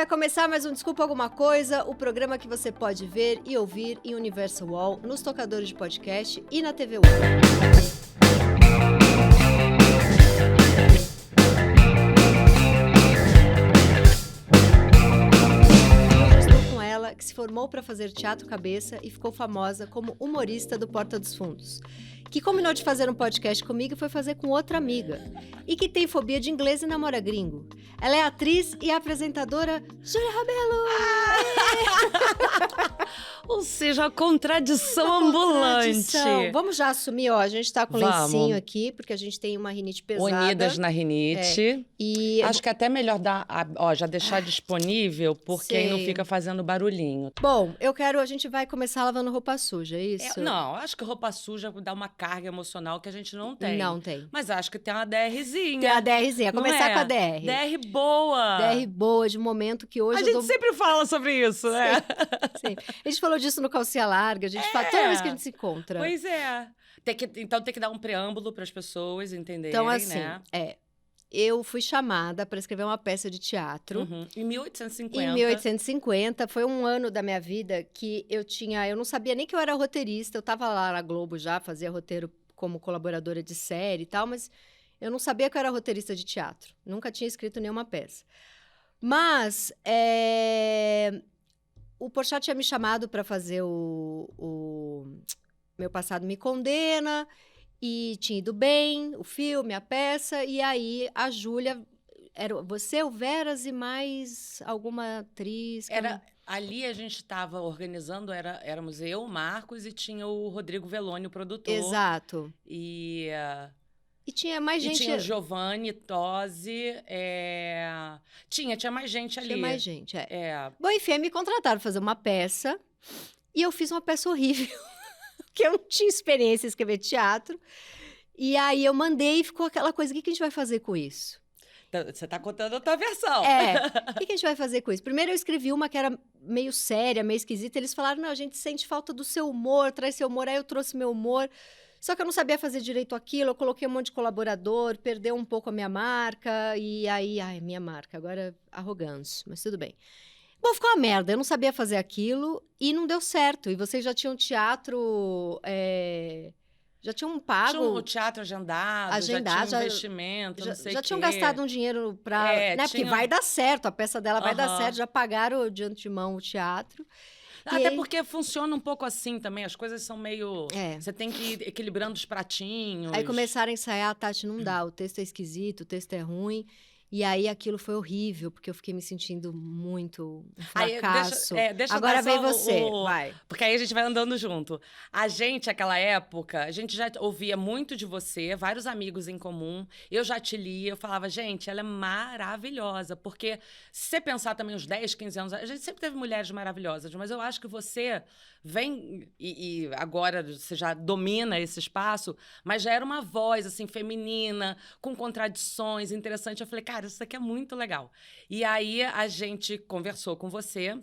vai começar mais um Desculpa Alguma Coisa, o programa que você pode ver e ouvir em Universal UOL, nos tocadores de podcast e na TV UOL. Que se formou para fazer teatro cabeça e ficou famosa como humorista do Porta dos Fundos, que combinou de fazer um podcast comigo e foi fazer com outra amiga, e que tem fobia de inglês e namora gringo. Ela é atriz e apresentadora Júlia Rabelo! Ou seja, a contradição ambulante. Vamos já assumir, ó, a gente tá com lencinho aqui, porque a gente tem uma rinite pesada. Unidas na rinite. E acho que é até melhor já deixar disponível, porque aí não fica fazendo barulhinho. Bom, a gente vai começar lavando roupa suja, é isso? Não, acho que roupa suja dá uma carga emocional que a gente não tem. Não tem. Mas acho que tem uma DRzinha. Tem a DRzinha, começar com a DR. DR boa. DR boa, de momento que hoje a gente sempre fala sobre isso, né? Sim. A gente falou disso no Calcinha Larga, a gente fala toda vez que a gente se encontra. Pois é. Então tem que dar um preâmbulo para as pessoas entenderem, então, assim, né? Eu fui chamada para escrever uma peça de teatro. Uhum. Em 1850. Em 1850. Foi um ano da minha vida que eu não sabia nem que eu era roteirista. Eu estava lá na Globo já, fazia roteiro como colaboradora de série e tal, mas eu não sabia que eu era roteirista de teatro. Nunca tinha escrito nenhuma peça. Mas o Porchat tinha me chamado para fazer o Meu Passado Me Condena. E tinha ido bem, o filme, a peça, e aí a Júlia, era você, o Veras e mais alguma atriz? Ali a gente estava organizando, éramos eu, o Marcos, e tinha o Rodrigo Veloni, o produtor. Exato. E tinha mais gente... E tinha o Giovanni Tosi, tinha mais gente ali. Tinha mais gente, Bom, enfim, me contrataram para fazer uma peça, e eu fiz uma peça horrível. Que eu não tinha experiência em escrever teatro. E aí eu mandei e ficou aquela coisa, o que a gente vai fazer com isso? Você está contando a tua versão. O que a gente vai fazer com isso? Primeiro eu escrevi uma que era meio séria, meio esquisita. Eles falaram, não, a gente sente falta do seu humor, traz seu humor. Aí eu trouxe meu humor. Só que eu não sabia fazer direito aquilo, eu coloquei um monte de colaborador, perdeu um pouco a minha marca. E aí, minha marca, agora arrogância, mas tudo bem. Bom, ficou uma merda, eu não sabia fazer aquilo e não deu certo. E vocês já tinham teatro, já tinham pago... Tinha um teatro agendado, já tinha investimento, não sei o quê. Já tinham gastado um dinheiro para... Porque vai dar certo, a peça dela vai dar certo, já pagaram de antemão o teatro. Até porque funciona um pouco assim também, as coisas são meio... Você tem que ir equilibrando os pratinhos. Aí começaram a ensaiar, Tati, não dá, o texto é esquisito, o texto é ruim... E aí aquilo foi horrível, porque eu fiquei me sentindo muito um fracasso. Deixa Agora vem você, vai. Porque aí a gente vai andando junto. A gente, naquela época, a gente já ouvia muito de você, vários amigos em comum. Eu já te lia, eu falava, gente, ela é maravilhosa. Porque se você pensar também uns 10, 15 anos, a gente sempre teve mulheres maravilhosas, mas eu acho que você vem, e agora você já domina esse espaço, mas já era uma voz, assim, feminina, com contradições, interessante. Eu falei, cara, isso aqui é muito legal. E aí a gente conversou com você,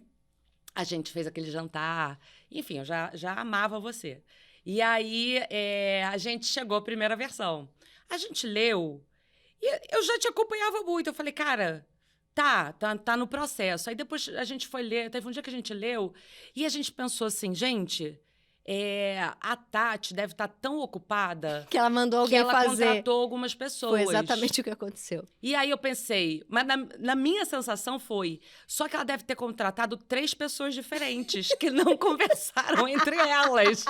a gente fez aquele jantar, enfim, eu já amava você. E aí a gente chegou à primeira versão. A gente leu, e eu já te acompanhava muito. Eu falei, cara, tá no processo. Aí depois a gente foi ler, teve um dia que a gente leu, e a gente pensou assim, gente... a Tati deve estar tão ocupada que ela mandou alguém fazer. Que ela contratou algumas pessoas. Foi exatamente o que aconteceu. E aí eu pensei, mas na minha sensação foi, só que ela deve ter contratado 3 pessoas diferentes que não conversaram entre elas.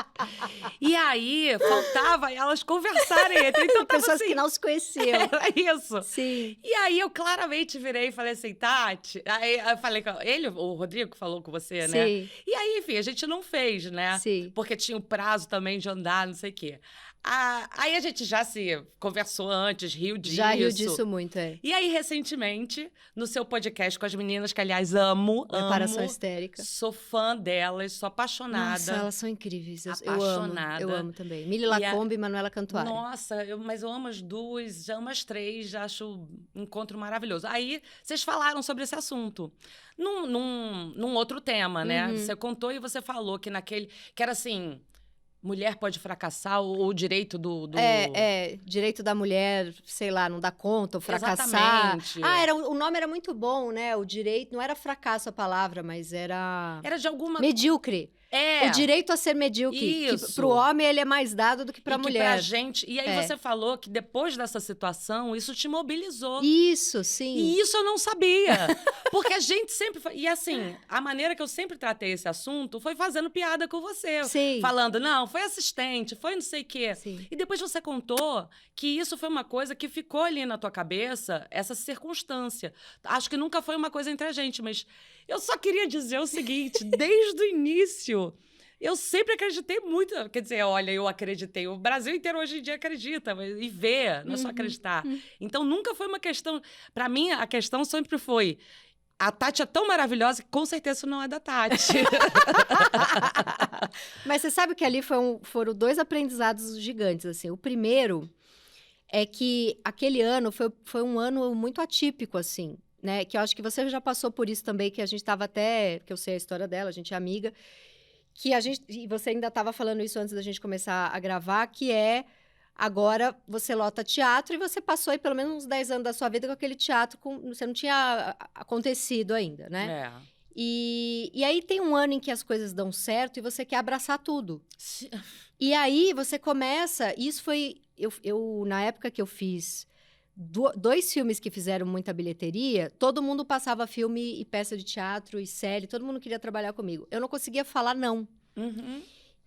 E aí faltava elas conversarem entre. Então pessoas assim, que não se conheciam. Era isso. Sim. E aí eu claramente virei e falei assim, Tati. Aí eu falei com ele, o Rodrigo falou com você, né? Sim. E aí, enfim, a gente não fez, né? Sim. Porque tinha o prazo também de andar, não sei o quê. Aí a gente já se conversou antes, riu disso. Já riu disso muito, E aí, recentemente, no seu podcast com as meninas, que, aliás, amo. Preparação Histérica. Sou fã delas, sou apaixonada. Nossa, elas são incríveis. Apaixonada. Eu amo também. Mili Lacombe e Manuela Cantuária. Nossa, mas eu amo as duas, já amo as 3, já acho um encontro maravilhoso. Aí, vocês falaram sobre esse assunto. Num outro tema, né? Você contou e você falou que que era assim... mulher pode fracassar, ou o direito do... Direito da mulher, sei lá, não dar conta, ou fracassar. Exatamente. O nome era muito bom, né? O direito, não era fracasso a palavra, mas era... Era de alguma... Medíocre. O direito a ser medíocre. Isso. Que pro homem ele é mais dado do que pra mulher. Que pra gente... E aí você falou que depois dessa situação, isso te mobilizou. Isso, sim. E isso eu não sabia. Porque a gente sempre... E assim, a maneira que eu sempre tratei esse assunto foi fazendo piada com você. Sim. Falando, não, foi assistente, foi não sei o quê. Sim. E depois você contou que isso foi uma coisa que ficou ali na tua cabeça, essa circunstância. Acho que nunca foi uma coisa entre a gente, mas eu só queria dizer o seguinte, desde o início... Eu sempre acreditei muito. Quer dizer, olha, eu acreditei. O Brasil inteiro hoje em dia acredita e vê, não é só acreditar. Então, nunca foi uma questão... Para mim, a questão sempre foi... A Tati é tão maravilhosa que com certeza isso não é da Tati. Mas você sabe que ali foram 2 aprendizados gigantes, assim. O primeiro é que aquele ano foi um ano muito atípico, assim, né? Que eu acho que você já passou por isso também, que a gente estava até... Que eu sei a história dela, a gente é amiga... Que a gente, e você ainda estava falando isso antes da gente começar a gravar, que agora você lota teatro e você passou aí pelo menos uns 10 anos da sua vida com aquele teatro, você não tinha acontecido ainda, né? E aí tem um ano em que as coisas dão certo e você quer abraçar tudo. E aí você começa, isso foi, eu na época que eu fiz 2 filmes que fizeram muita bilheteria, todo mundo passava filme e peça de teatro e série, todo mundo queria trabalhar comigo. Eu não conseguia falar não.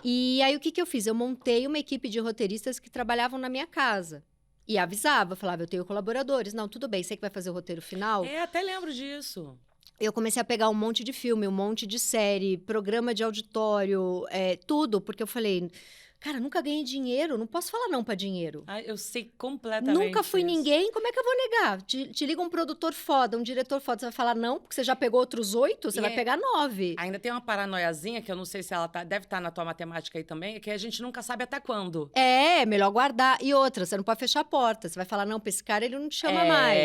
E aí, o que eu fiz? Eu montei uma equipe de roteiristas que trabalhavam na minha casa. E avisava, falava, eu tenho colaboradores. Não, tudo bem, você que vai fazer o roteiro final? Até lembro disso. Eu comecei a pegar um monte de filme, um monte de série, programa de auditório, tudo, porque eu falei... Cara, nunca ganhei dinheiro, não posso falar não pra dinheiro. Eu sei completamente. Nunca fui isso. ninguém, como é que eu vou negar? Te liga um produtor foda, um diretor foda, você vai falar não, porque você já pegou outros 8, você vai pegar 9. Ainda tem uma paranoiazinha, que eu não sei se ela deve estar na tua matemática aí também, que a gente nunca sabe até quando. Melhor guardar. E outra, você não pode fechar a porta, você vai falar não pra esse cara, ele não te chama mais.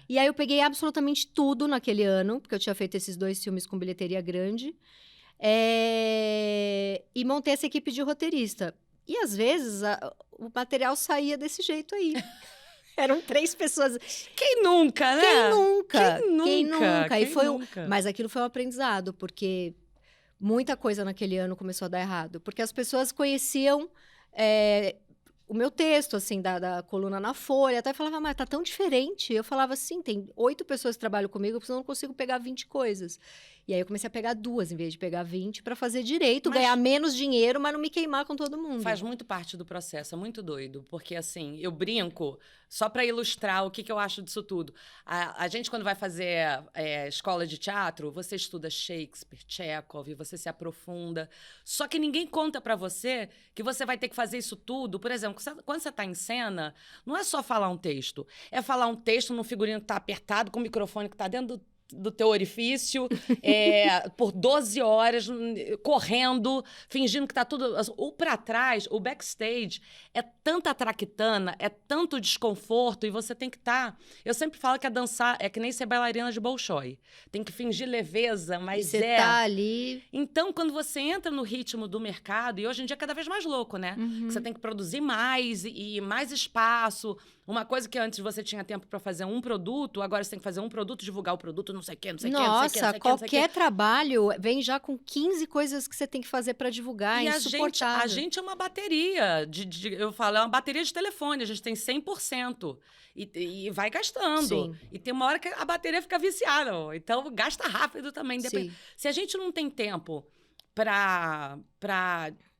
E aí eu peguei absolutamente tudo naquele ano, porque eu tinha feito esses 2 filmes com bilheteria grande. E montei essa equipe de roteirista. E, às vezes, o material saía desse jeito aí. Eram 3 pessoas. Quem nunca, né? Quem nunca? Quem nunca? E mas aquilo foi um aprendizado, porque muita coisa naquele ano começou a dar errado. Porque as pessoas conheciam o meu texto, assim, da coluna na Folha. Até falava, mas tá tão diferente. Eu falava assim, tem 8 pessoas que trabalham comigo, porque eu não consigo pegar 20 coisas. E aí eu comecei a pegar 2 em vez de pegar 20 para fazer direito, ganhar menos dinheiro, mas não me queimar com todo mundo. Faz muito parte do processo, é muito doido. Porque, assim, eu brinco, só para ilustrar o que eu acho disso tudo. A gente, quando vai fazer escola de teatro, você estuda Shakespeare, Chekhov, você se aprofunda. Só que ninguém conta para você que você vai ter que fazer isso tudo. Por exemplo, quando você está em cena, não é só falar um texto. É falar um texto num figurino que está apertado, com o microfone que está dentro do teu orifício, por 12 horas, correndo, fingindo que tá tudo... O pra trás, o backstage, é tanta traquitana, é tanto desconforto, e você tem que estar... Eu sempre falo que dançar é que nem ser bailarina de Bolshoi. Tem que fingir leveza, mas você tá ali... Então, quando você entra no ritmo do mercado, e hoje em dia é cada vez mais louco, né? Que você tem que produzir mais, e mais espaço. Uma coisa que antes você tinha tempo para fazer um produto, agora você tem que fazer um produto, divulgar o produto, não sei o quê, não sei o quê, não sei o quê. Nossa, qualquer trabalho vem já com 15 coisas que você tem que fazer para divulgar, insuportável. A gente é uma bateria, eu falo, é uma bateria de telefone, a gente tem 100%. E vai gastando. Sim. E tem uma hora que a bateria fica viciada, então gasta rápido também. Se a gente não tem tempo para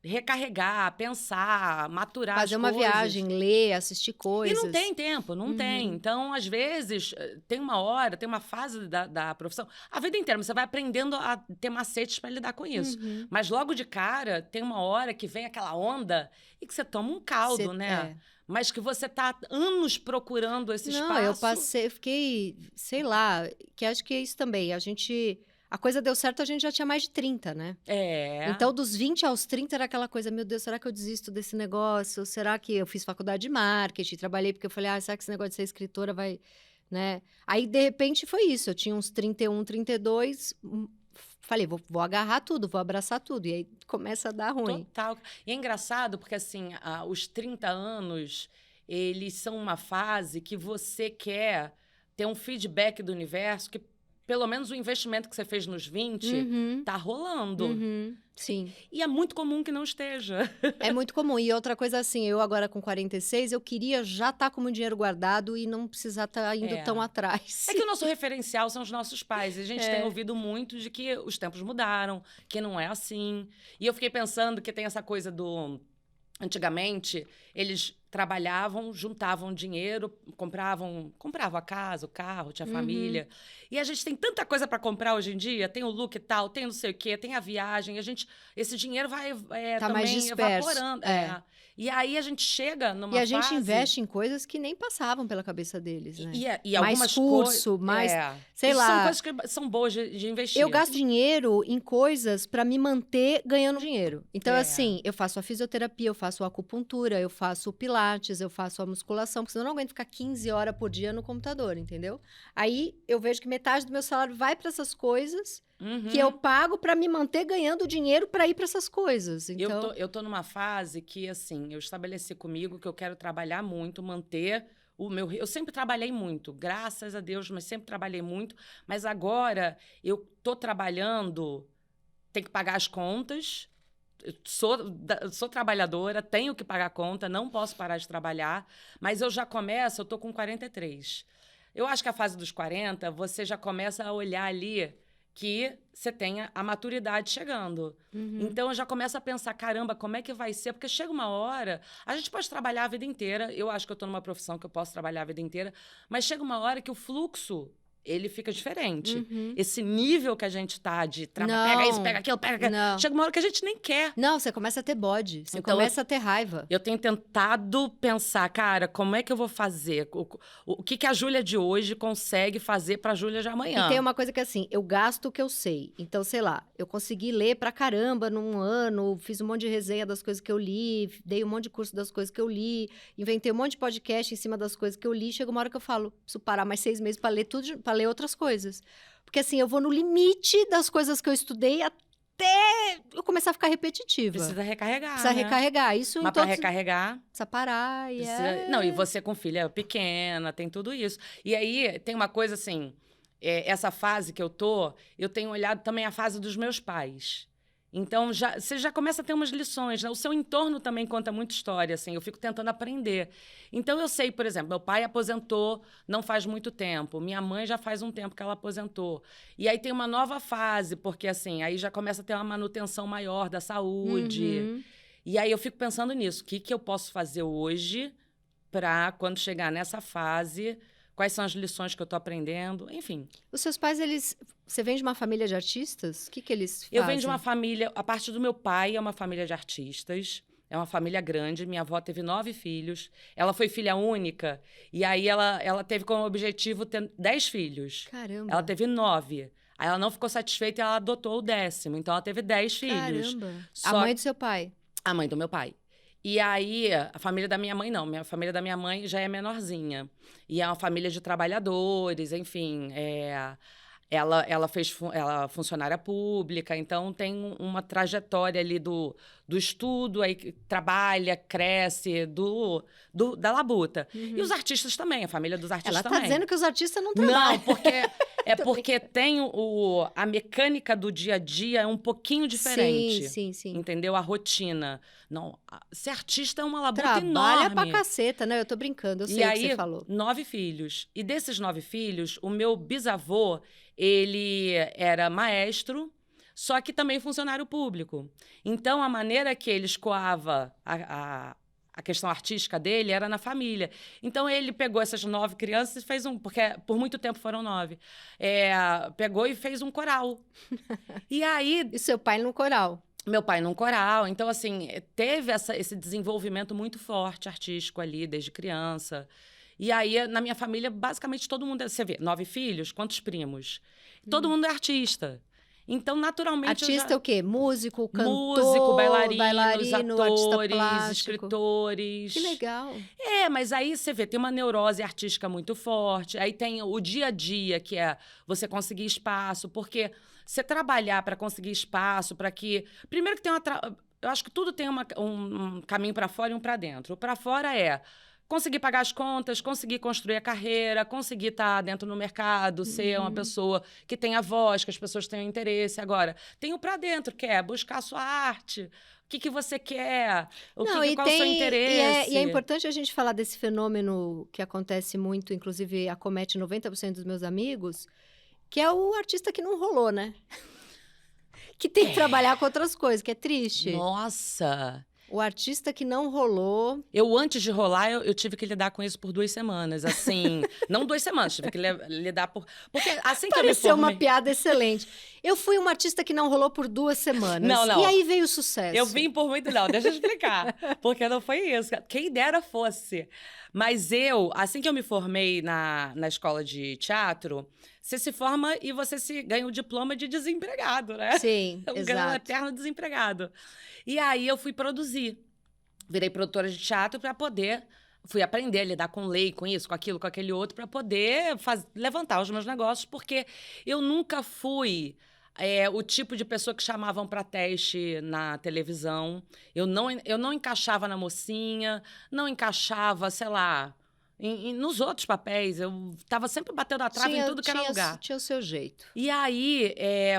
recarregar, pensar, maturar fazer as uma coisas. viagem, ler, assistir coisas. E não tem tempo, não tem. Então, às vezes, tem uma hora, tem uma fase da profissão. A vida inteira, você vai aprendendo a ter macetes para lidar com isso. Mas logo de cara, tem uma hora que vem aquela onda e que você toma um caldo, né? Mas que você tá anos procurando esse espaço. Eu fiquei, sei lá, que acho que é isso também. A coisa deu certo, a gente já tinha mais de 30, né? Então, dos 20 aos 30 era aquela coisa, meu Deus, será que eu desisto desse negócio? Será que eu fiz faculdade de marketing, trabalhei porque eu falei, será que esse negócio de ser escritora vai, né? Aí, de repente, foi isso. Eu tinha uns 31, 32, falei, vou agarrar tudo, vou abraçar tudo. E aí começa a dar ruim. Total. E é engraçado porque, assim, os 30 anos, eles são uma fase que você quer ter um feedback do universo que, pelo menos, o investimento que você fez nos 20 tá rolando. Sim. E é muito comum que não esteja. É muito comum. E outra coisa assim, eu agora com 46, eu queria já estar com o meu dinheiro guardado e não precisar estar indo tão atrás. É que o nosso referencial são os nossos pais. E a gente tem ouvido muito de que os tempos mudaram, que não é assim. E eu fiquei pensando que tem essa coisa do... Antigamente, eles trabalhavam, juntavam dinheiro, compravam a casa, o carro, tinha família. E a gente tem tanta coisa para comprar hoje em dia, tem o look e tal, tem não sei o quê, tem a viagem, esse dinheiro vai Tá também mais disperso. evaporando. E aí a gente chega numa E a fase... gente investe em coisas que nem passavam pela cabeça deles, né? E mais algumas curso, mais, sei Isso lá. são coisas que são boas de investir. Eu gasto dinheiro em coisas para me manter ganhando dinheiro. Então, assim, eu faço a fisioterapia, eu faço a acupuntura, eu faço o pilates, eu faço a musculação, porque senão eu não aguento ficar 15 horas por dia no computador, entendeu? Aí eu vejo que metade do meu salário vai para essas coisas que eu pago para me manter ganhando dinheiro para ir para essas coisas. Então... Eu tô numa fase que, assim, eu estabeleci comigo que eu quero trabalhar muito, manter o meu... Eu sempre trabalhei muito, graças a Deus, mas sempre trabalhei muito. Mas agora eu tô trabalhando, tenho que pagar as contas, eu sou trabalhadora, tenho que pagar a conta, não posso parar de trabalhar, mas eu tô com 43. Eu acho que a fase dos 40, você já começa a olhar ali que você tenha a maturidade chegando. Então, eu já começo a pensar, caramba, como é que vai ser? Porque chega uma hora, a gente pode trabalhar a vida inteira, eu acho que eu estou numa profissão que eu posso trabalhar a vida inteira, mas chega uma hora que o fluxo, ele fica diferente. Esse nível que a gente tá de pega isso, pega aquilo, pega aquilo, chega uma hora que a gente nem quer. Não, você começa a ter bode, você começa a ter raiva. Eu tenho tentado pensar, cara, como é que eu vou fazer? O que a Júlia de hoje consegue fazer pra Júlia de amanhã? E tem uma coisa que, assim, eu gasto o que eu sei. Então, sei lá, eu consegui ler pra caramba num ano, fiz um monte de resenha das coisas que eu li, dei um monte de curso das coisas que eu li, inventei um monte de podcast em cima das coisas que eu li. Chega uma hora que eu falo, preciso parar mais 6 meses pra ler tudo, pra ler outras coisas. Porque, assim, eu vou no limite das coisas que eu estudei até eu começar a ficar repetitiva. Precisa recarregar, Precisa recarregar. Isso mas em todos... pra recarregar... Precisa parar e Não, e você com filha pequena, tem tudo isso. E aí, tem uma coisa assim... essa fase que eu tenho olhado também a fase dos meus pais. Então, você já começa a ter umas lições, né? O seu entorno também conta muita história, assim. Eu fico tentando aprender. Então, eu sei, por exemplo, meu pai aposentou não faz muito tempo. Minha mãe já faz um tempo que ela aposentou. E aí tem uma nova fase, porque, assim, aí já começa a ter uma manutenção maior da saúde. E aí eu fico pensando nisso. O que eu posso fazer hoje para, quando chegar nessa fase... Quais são as lições que eu estou aprendendo? Enfim. Os seus pais, você vem de uma família de artistas? O que eles fazem? Eu venho de uma família... A parte do meu pai é uma família de artistas. É uma família grande. Minha avó teve 9 filhos. Ela foi filha única. E aí ela teve como objetivo ter 10 filhos. Caramba. Ela teve 9. Aí ela não ficou satisfeita e ela adotou o 10º. Então, ela teve 10 filhos. Caramba. A mãe do seu pai? A mãe do meu pai. E aí, a família da minha mãe, não. A família da minha mãe já é menorzinha. E é uma família de trabalhadores, enfim. Ela é funcionária pública, então tem uma trajetória ali do estudo, aí trabalha, cresce, da labuta. E os artistas também, a família dos artistas também. Ela tá dizendo que os artistas não trabalham. Não, porque tem a mecânica do dia a dia é um pouquinho diferente. Sim. Entendeu? A rotina. Não, ser artista é uma labuta Trabalha enorme. pra caceta, né? Eu tô brincando, eu sei o que você falou. 9 filhos. E desses 9 filhos, o meu bisavô, ele era maestro, só que também funcionário público. Então, a maneira que ele escoava a questão artística dele era na família. Então, ele pegou essas 9 crianças e fez porque por muito tempo foram 9. Pegou e fez um coral. E aí... E seu pai no coral? Meu pai num coral. Então, assim, teve esse desenvolvimento muito forte artístico ali, desde criança. E aí, na minha família, basicamente todo mundo... Você vê, 9 filhos, quantos primos? Todo mundo é artista. Então, naturalmente, Artista é o quê? Músico, cantor, músico, bailarino, artista atores, plástico. escritores. Que legal. Mas aí você vê, tem uma neurose artística muito forte, aí tem o dia a dia, que é você conseguir espaço, porque você trabalhar para conseguir espaço, para que... Primeiro que tem eu acho que tudo tem um caminho para fora e um para dentro. O para fora é conseguir pagar as contas, conseguir construir a carreira, conseguir estar dentro do mercado, ser uma pessoa que tenha voz, que as pessoas tenham interesse. Agora, tem o para dentro, que é buscar a sua arte. O que você quer? Qual é o seu interesse? E é importante a gente falar desse fenômeno que acontece muito, inclusive acomete 90% dos meus amigos, que é o artista que não rolou, né? Que tem que trabalhar com outras coisas, que é triste. Nossa! O artista que não rolou... Eu, antes de rolar, eu tive que lidar com isso por 2 semanas, assim... não 2 semanas, tive que lidar por... Porque assim que eu me Pareceu formei... uma piada excelente. Eu fui uma artista que não rolou por 2 semanas. Não. E aí veio o sucesso. Eu vim por muito... Não, deixa eu explicar. Porque não foi isso. Quem dera fosse. Mas eu, assim que eu me formei na escola de teatro, você se forma e você ganha o diploma de desempregado, né? Sim, Ganha um exato. eterno desempregado. E aí eu fui produzir. Virei produtora de teatro para poder... Fui aprender a lidar com lei, com isso, com aquilo, com aquele outro, para poder levantar os meus negócios, porque eu nunca fui o tipo de pessoa que chamavam para teste na televisão. Eu não encaixava na mocinha, não encaixava, sei lá, nos outros papéis. Eu estava sempre batendo a trave em tudo que era lugar. Tinha o seu jeito. E aí,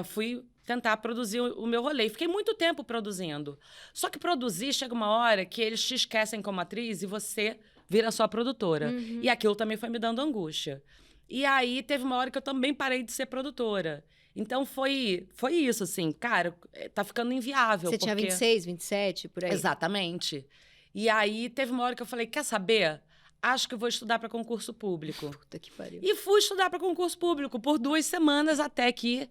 fui tentar produzir o meu rolê. Fiquei muito tempo produzindo. Só que produzir, chega uma hora que eles te esquecem como atriz e você vira só produtora. E aquilo também foi me dando angústia. E aí, teve uma hora que eu também parei de ser produtora. Então, foi isso, assim. Cara, tá ficando inviável. Você tinha 26, 27, por aí? Exatamente. E aí, teve uma hora que eu falei, quer saber? Acho que eu vou estudar para concurso público. Puta que pariu. E fui estudar para concurso público por 2 semanas, até que...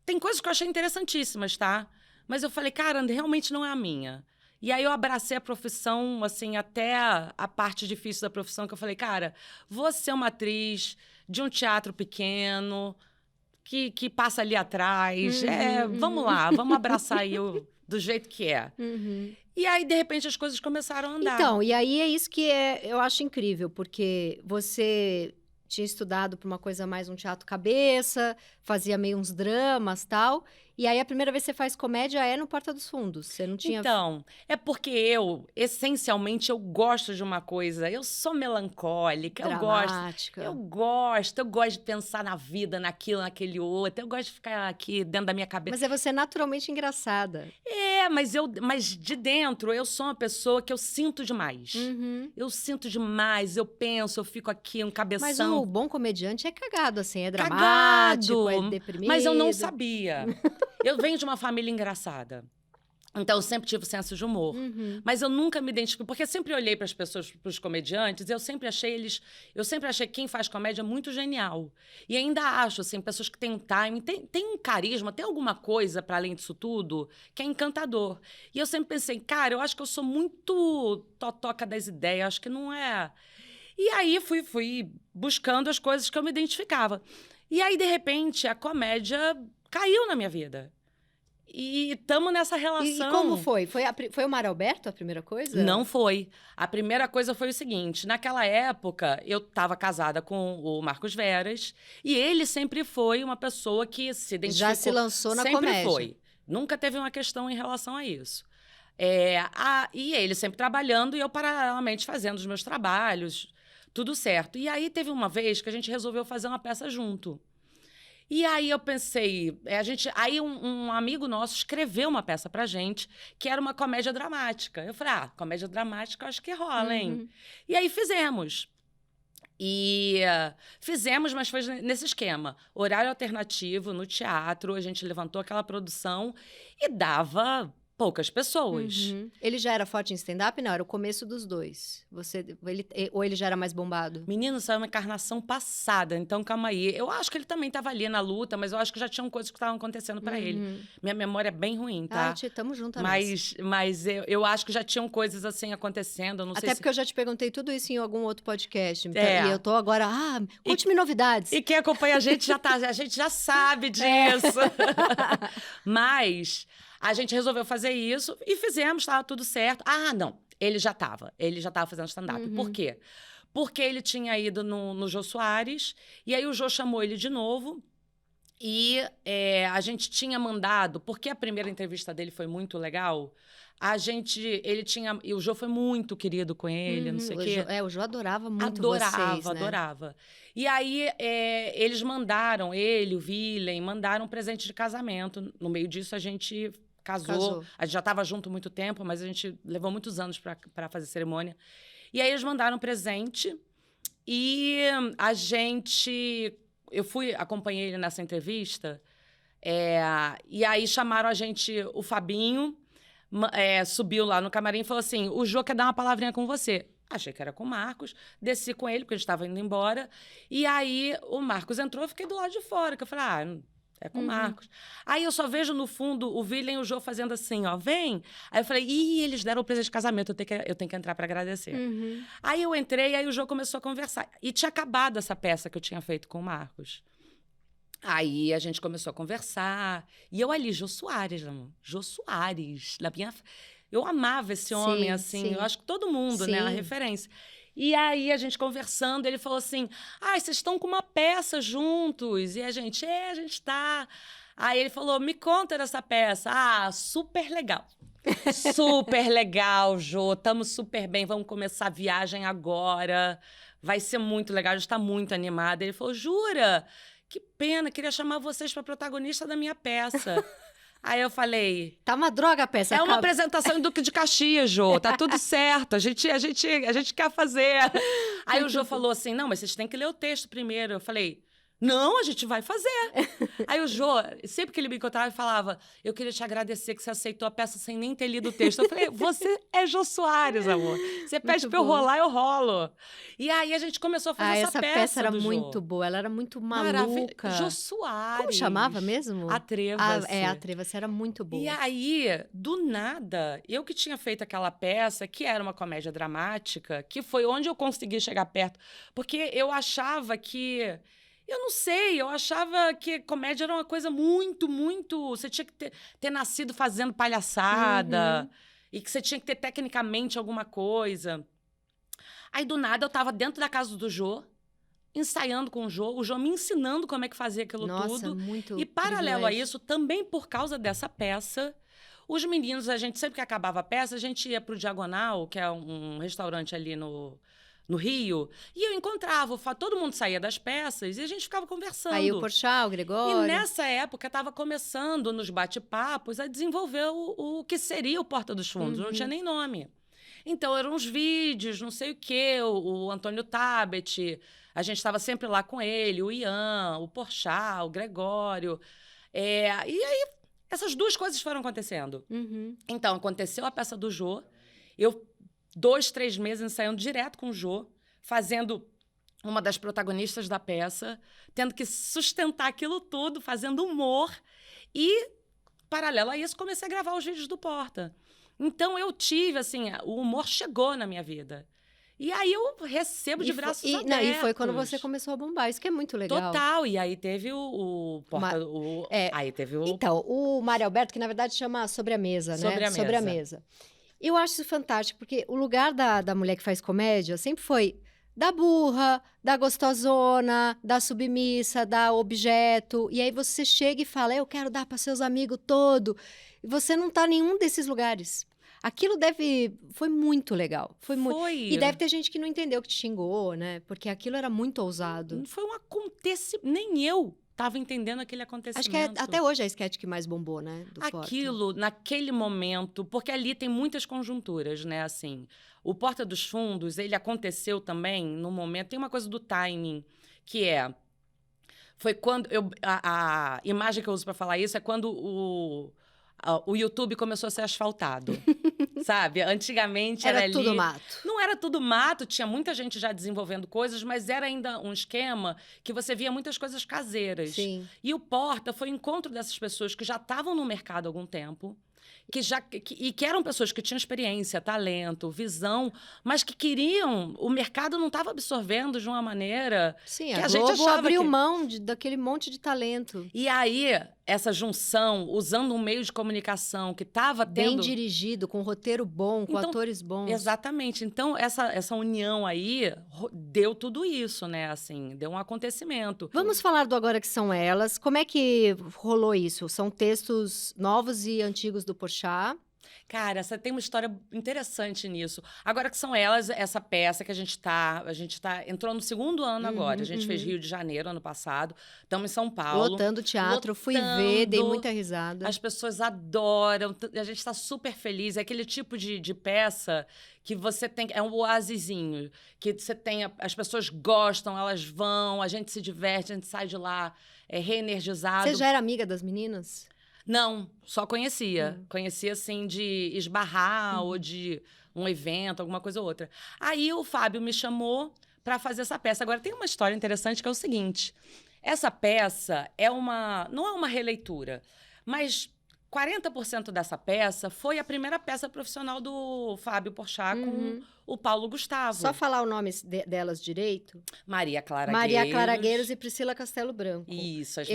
Tem coisas que eu achei interessantíssimas, tá? Mas eu falei, cara, realmente não é a minha. E aí eu abracei a profissão, assim, até a parte difícil da profissão, que eu falei, cara, vou ser uma atriz de um teatro pequeno, que passa ali atrás. Vamos lá, vamos abraçar aí do jeito que é. E aí, de repente, as coisas começaram a andar. Então, e aí é isso que eu acho incrível, porque você tinha estudado para uma coisa mais um teatro cabeça, fazia meio uns dramas tal. E aí a primeira vez que você faz comédia é no Porta dos Fundos. Você não tinha... Então, é porque eu, essencialmente, eu gosto de uma coisa. Eu sou melancólica, Dramática. eu gosto de pensar na vida, naquilo, naquele outro. Eu gosto de ficar aqui dentro da minha cabeça. Mas é você naturalmente engraçada. Mas de dentro, eu sou uma pessoa que eu sinto demais. Eu sinto demais, eu penso, eu fico aqui, um cabeção. Mas o bom comediante é cagado, assim, é dramático, é deprimido. Mas eu não sabia. Eu venho de uma família engraçada. Então, eu sempre tive senso de humor. Mas eu nunca me identifiquei... Porque eu sempre olhei para as pessoas, para os comediantes, e eu sempre achei que quem faz comédia muito genial. E ainda acho, assim, pessoas que têm um timing, tem um carisma, tem alguma coisa, para além disso tudo, que é encantador. E eu sempre pensei, cara, eu acho que eu sou muito totoca das ideias, acho que não é... E aí, fui buscando as coisas que eu me identificava. E aí, de repente, a comédia caiu na minha vida. E estamos nessa relação. E como foi? Foi o Mar Alberto a primeira coisa? Não foi. A primeira coisa foi o seguinte: naquela época, eu estava casada com o Marcos Veras, e ele sempre foi uma pessoa que se identificou. Já se lançou na sempre comédia. Foi. Nunca teve uma questão em relação a isso. E ele sempre trabalhando e eu paralelamente fazendo os meus trabalhos, tudo certo. E aí teve uma vez que a gente resolveu fazer uma peça junto. E aí eu pensei, aí um amigo nosso escreveu uma peça pra gente, que era uma comédia dramática. Eu falei, comédia dramática eu acho que rola, hein? E aí fizemos. Fizemos, mas foi nesse esquema. Horário alternativo, no teatro, a gente levantou aquela produção e dava poucas pessoas. Uhum. Ele já era forte em stand-up? Não, era o começo dos dois. Ou ele já era mais bombado? Menino, saiu uma encarnação passada, então calma aí. Eu acho que ele também estava ali na luta, mas eu acho que já tinham coisas que estavam acontecendo para ele. Minha memória é bem ruim, tá? Tamo junto, mas eu acho que já tinham coisas assim acontecendo. Eu não sei Até porque eu já te perguntei tudo isso em algum outro podcast. Então, É. E eu tô agora, conte-me novidades. E quem acompanha a gente a gente já sabe disso. Mas a gente resolveu fazer isso e fizemos, estava tudo certo. Não, ele já estava fazendo stand-up. Por quê? Porque ele tinha ido no Jô Soares, e aí o Jô chamou ele de novo. E a gente tinha mandado, porque a primeira entrevista dele foi muito legal, e o Jô foi muito querido com ele, não sei o quê. O Jô adorava muito vocês, né? Adorava. E aí, eles mandaram, ele, o Villain, mandaram um presente de casamento. No meio disso, a gente casou. A gente já estava junto há muito tempo, mas a gente levou muitos anos para fazer cerimônia. E aí, eles mandaram um presente e eu acompanhei ele nessa entrevista, e aí chamaram a gente, o Fabinho, subiu lá no camarim e falou assim, o Jô quer dar uma palavrinha com você. Achei que era com o Marcos, desci com ele, porque a gente estava indo embora, e aí o Marcos entrou, eu fiquei do lado de fora, que eu falei, é com o Marcos. Aí eu só vejo no fundo o Villain e o Jô fazendo assim, ó, vem. Aí eu falei, eles deram o presente de casamento, eu tenho que entrar para agradecer. Aí eu entrei, aí o Jô começou a conversar. E tinha acabado essa peça que eu tinha feito com o Marcos. Aí a gente começou a conversar. E eu ali, Jô Soares, amor. Jô Soares. Eu amava esse homem, assim. Sim. Eu acho que todo mundo, né? A referência. E aí, a gente conversando, ele falou assim, vocês estão com uma peça juntos. E a gente tá. Aí ele falou, me conta dessa peça. Super legal. Super legal, Jô. Estamos super bem. Vamos começar a viagem agora. Vai ser muito legal. A gente está muito animada. Ele falou, jura? Que pena, queria chamar vocês para protagonista da minha peça. Aí eu falei... Tá uma droga a peça. É uma apresentação em Duque de Caxias, Jô. Tá tudo certo. A gente quer fazer. Aí o Jô falou assim, não, mas vocês têm que ler o texto primeiro. Eu falei... Não, a gente vai fazer. Aí o Jô, sempre que ele me encontrava, ele falava, eu queria te agradecer que você aceitou a peça sem nem ter lido o texto. Eu falei, você é Jô Soares, amor. Você pede pra eu rolar, eu rolo. E aí a gente começou a fazer essa peça. Essa peça era muito boa, ela era muito maluca. Jô Soares. Como chamava mesmo? Atreva-se. Atreva-se, era muito boa. E aí, do nada, eu que tinha feito aquela peça, que era uma comédia dramática, que foi onde eu consegui chegar perto. Porque eu achava que... Eu não sei, eu achava que comédia era uma coisa muito, muito... Você tinha que ter nascido fazendo palhaçada, e que você tinha que ter tecnicamente alguma coisa. Aí, do nada, eu tava dentro da casa do Jô, ensaiando com o Jô me ensinando como é que fazia aquilo tudo. Muito e, paralelo a isso, também por causa dessa peça, os meninos, a gente sempre que acabava a peça, a gente ia pro Diagonal, que é um restaurante ali no Rio, e eu encontrava, todo mundo saía das peças e a gente ficava conversando. Aí o Porchat, o Gregório... E nessa época, estava começando, nos bate-papos, a desenvolver o que seria o Porta dos Fundos. Não tinha nem nome. Então, eram uns vídeos, não sei o quê, o Antônio Tabet, a gente estava sempre lá com ele, o Ian, o Porchat, o Gregório. E aí, essas duas coisas foram acontecendo. Então, aconteceu a peça do Jô, eu... 2, 3 meses ensaiando direto com o Jô, fazendo uma das protagonistas da peça, tendo que sustentar aquilo tudo, fazendo humor. E, paralelo a isso, comecei a gravar os vídeos do Porta. Então, eu tive, assim, o humor chegou na minha vida. E aí, eu recebo de braços abertos. E foi quando você começou a bombar, isso que é muito legal. Total, e aí teve o Porta... Aí teve o... Então, o Mário Alberto, que na verdade chama Sobre a Mesa, né? Sobre a Mesa. Eu acho isso fantástico, porque o lugar da mulher que faz comédia sempre foi da burra, da gostosona, da submissa, da objeto. E aí você chega e fala, eu quero dar para seus amigos todo. E você não tá em nenhum desses lugares. Aquilo foi muito legal. Foi. E deve ter gente que não entendeu, que te xingou, né? Porque aquilo era muito ousado. Foi um acontecimento. Nem eu estava entendendo aquele acontecimento. Acho que até hoje é a sketch que mais bombou, né? Aquilo, naquele momento, porque ali tem muitas conjunturas, né? Assim, o Porta dos Fundos, ele aconteceu também no momento... Tem uma coisa do timing, que foi quando... A imagem que eu uso para falar isso é quando o YouTube começou a ser asfaltado, sabe? Antigamente era ali... tudo mato. Não era tudo mato, tinha muita gente já desenvolvendo coisas, mas era ainda um esquema que você via muitas coisas caseiras. Sim. E o Porta foi o encontro dessas pessoas que já estavam no mercado há algum tempo, que eram pessoas que tinham experiência, talento, visão, mas que queriam... O mercado não estava absorvendo de uma maneira Sim, que a a gente Globo achava abriu que... mão daquele monte de talento. E aí, essa junção, usando um meio de comunicação que estava Bem tendo... dirigido, com roteiro bom, com Então, atores bons. Exatamente. Então, essa união aí deu tudo isso, né? Assim, deu um acontecimento. Vamos falar do Agora Que São Elas. Como é que rolou isso? São textos novos e antigos do Porchat. Cara, você tem uma história interessante nisso. Agora que são elas, essa peça que a gente tá entrou no segundo ano agora. A gente fez Rio de Janeiro ano passado, estamos em São Paulo. Lotando o teatro, fui ver, dei muita risada. As pessoas adoram, a gente está super feliz. É aquele tipo de peça que você tem, é um oasizinho, que você tem, as pessoas gostam, elas vão, a gente se diverte, a gente sai de lá reenergizado. Você já era amiga das meninas? Não, só conhecia. Conhecia, assim, de esbarrar ou de um evento, alguma coisa ou outra. Aí o Fábio me chamou para fazer essa peça. Agora, tem uma história interessante que é o seguinte. Essa peça não é uma releitura, mas 40% dessa peça foi a primeira peça profissional do Fábio Porchat com o Paulo Gustavo. Só falar o nome delas direito. Maria Clara Maria Gueiros. Clara Gueiros e Priscila Castelo Branco. Isso, as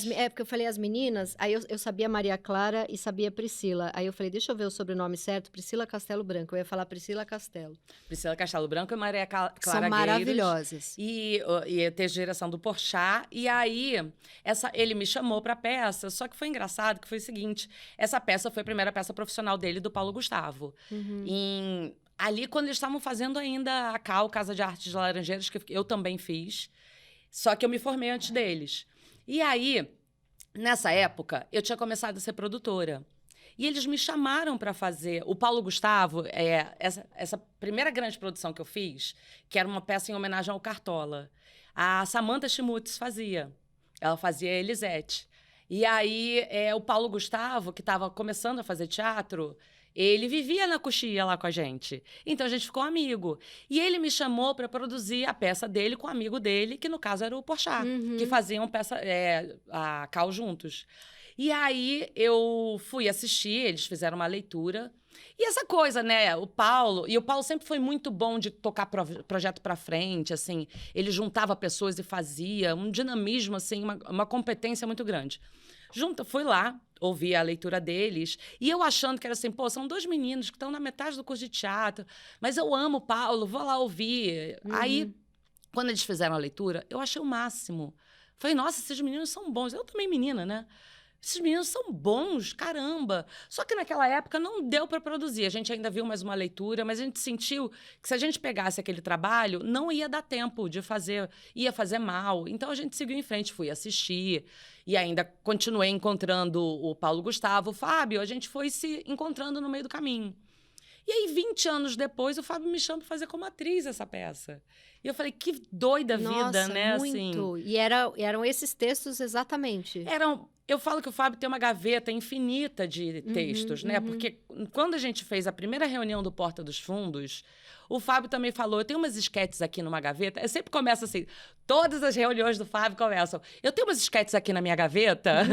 meninas. Porque eu falei as meninas, aí eu sabia Maria Clara e sabia Priscila. Aí eu falei, deixa eu ver o sobrenome certo, Priscila Castelo Branco. Eu ia falar Priscila Castelo. Priscila Castelo Branco e Maria Clara Gueiros. São maravilhosas. E teve direção do Porchat. E aí, ele me chamou pra peça, só que foi engraçado, que foi o seguinte, essa peça foi a primeira peça profissional dele, do Paulo Gustavo. Ali, quando eles estavam fazendo ainda a CAL, Casa de Artes de Laranjeiras, que eu também fiz. Só que eu me formei antes deles. E aí, nessa época, eu tinha começado a ser produtora. E eles me chamaram para fazer... O Paulo Gustavo, essa primeira grande produção que eu fiz, que era uma peça em homenagem ao Cartola, a Samantha Schmutz fazia. Ela fazia a Elisete. E aí, o Paulo Gustavo, que estava começando a fazer teatro... Ele vivia na coxia lá com a gente. Então, a gente ficou amigo. E ele me chamou para produzir a peça dele com um amigo dele, que no caso era o Porchat, que faziam a CAL juntos. E aí, eu fui assistir, eles fizeram uma leitura. E essa coisa, né? O Paulo sempre foi muito bom de tocar projeto para frente, assim. Ele juntava pessoas e fazia um dinamismo, assim, uma competência muito grande. Fui lá, ouvi a leitura deles, e eu achando que era assim, pô, são dois meninos que estão na metade do curso de teatro, mas eu amo o Paulo, vou lá ouvir. Aí, quando eles fizeram a leitura, eu achei o máximo. Falei, nossa, esses meninos são bons. Eu também menina, né? Esses meninos são bons, caramba. Só que naquela época não deu para produzir. A gente ainda viu mais uma leitura, mas a gente sentiu que se a gente pegasse aquele trabalho, não ia dar tempo de fazer, ia fazer mal. Então a gente seguiu em frente, fui assistir e ainda continuei encontrando o Paulo Gustavo, o Fábio, a gente foi se encontrando no meio do caminho. E aí, 20 anos depois, o Fábio me chama para fazer como atriz essa peça. E eu falei, que doida vida, né? Muito. Assim, E eram esses textos exatamente. Eu falo que o Fábio tem uma gaveta infinita de textos, né? Porque quando a gente fez a primeira reunião do Porta dos Fundos, o Fábio também falou, eu tenho umas esquetes aqui numa gaveta. Eu sempre começo assim, todas as reuniões do Fábio começam, eu tenho umas esquetes aqui na minha gaveta.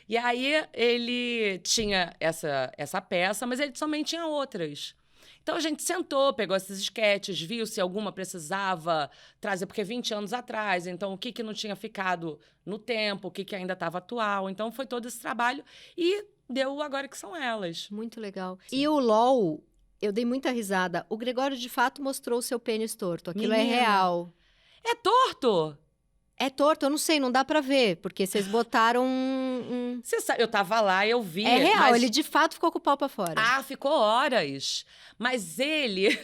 E aí ele tinha essa peça, mas ele também tinha outras. Então, a gente sentou, pegou essas esquetes, viu se alguma precisava trazer, porque 20 anos atrás, então, o que não tinha ficado no tempo, o que ainda estava atual. Então, foi todo esse trabalho e deu Agora Que São Elas. Muito legal. Sim. E o LOL, eu dei muita risada. O Gregório, de fato, mostrou o seu pênis torto. Aquilo é real. É torto? É torto, eu não sei, não dá pra ver, porque vocês botaram Você sabe, eu tava lá, eu vi. É real, ele de fato ficou com o pau pra fora. Ah, ficou horas. Mas ele...